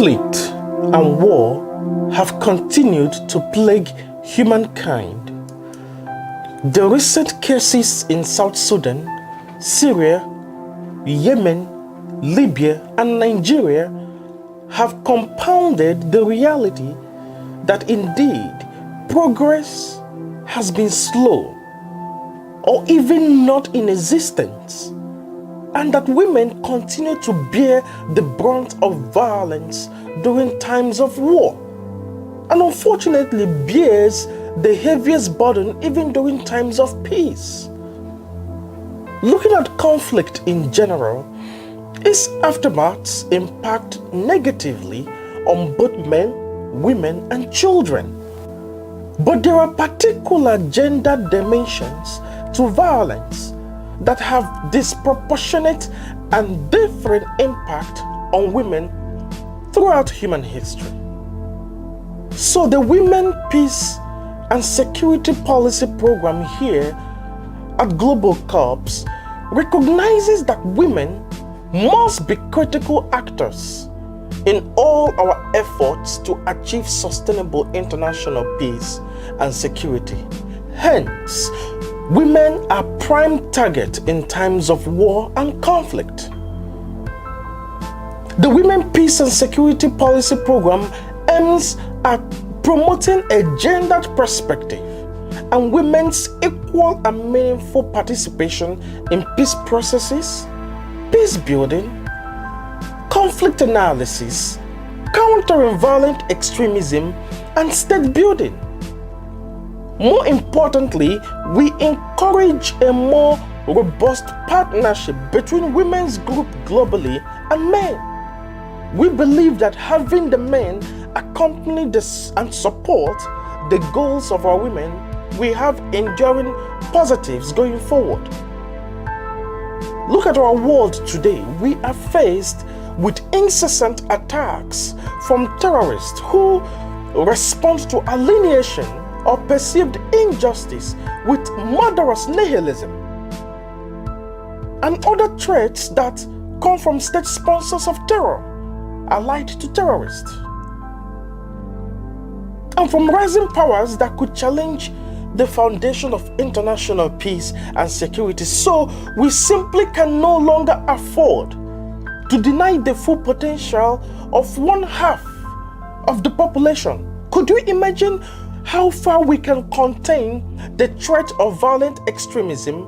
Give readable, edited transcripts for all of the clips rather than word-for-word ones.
Conflict and war have continued to plague humankind. The recent cases in South Sudan, Syria, Yemen, Libya, and Nigeria have compounded the reality that indeed progress has been slow or even not in existence, and that women continue to bear the brunt of violence during times of war, and unfortunately bears the heaviest burden even during times of peace. Looking at conflict in general, its aftermaths impact negatively on both men, women, and children. But there are particular gender dimensions to violence that have disproportionate and different impact on women throughout human history. So the Women, Peace and Security Policy Program here at Globalcops recognizes that women must be critical actors in all our efforts to achieve sustainable international peace and security. Hence, women are prime target in times of war and conflict. The Women, Peace and Security Policy Program aims at promoting a gendered perspective and women's equal and meaningful participation in peace processes, peace building, conflict analysis, countering violent extremism, and state building. More importantly, we encourage a more robust partnership between women's groups globally and men. We believe that having the men accompany this and support the goals of our women, we have enduring positives going forward. Look at our world today. We are faced with incessant attacks from terrorists who respond to alienation or perceived injustice with murderous nihilism, and other threats that come from state sponsors of terror allied to terrorists, and from rising powers that could challenge the foundation of international peace and security. So we simply can no longer afford to deny the full potential of one half of the population. Could you imagine how far we can contain the threat of violent extremism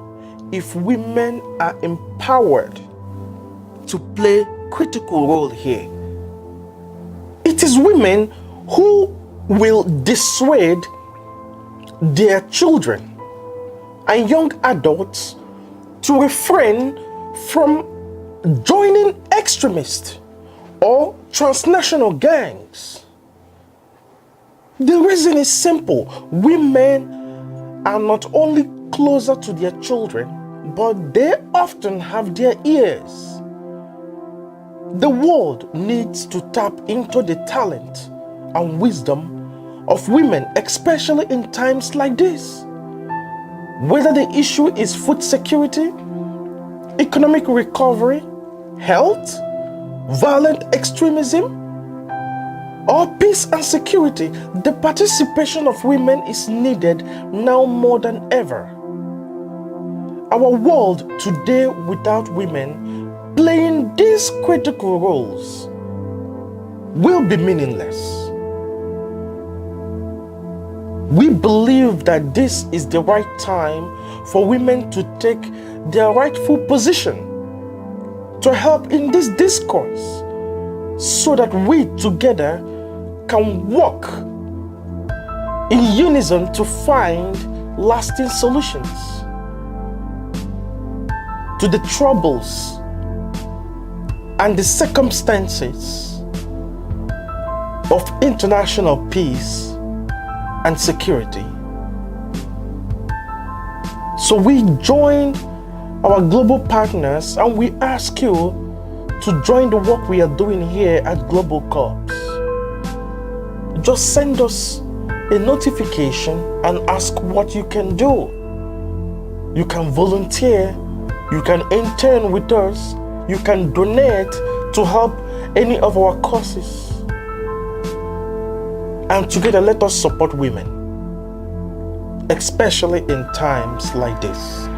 if women are empowered to play a critical role here? It is women who will dissuade their children and young adults to refrain from joining extremist or transnational gangs. The reason is simple. Women are not only closer to their children, but they often have their ears. The world needs to tap into the talent and wisdom of women, especially in times like this. Whether the issue is food security, economic recovery, health, violent extremism, or peace and security, the participation of women is needed now more than ever. Our world today without women playing these critical roles will be meaningless. We believe that this is the right time for women to take their rightful position to help in this discourse, so that we together can work in unison to find lasting solutions to the troubles and the circumstances of international peace and security. So we join our global partners and we ask you to join the work we are doing here at Globalcops. Just send us a notification and ask what you can do. You can volunteer, you can intern with us, you can donate to help any of our causes. And together, let us support women, especially in times like this.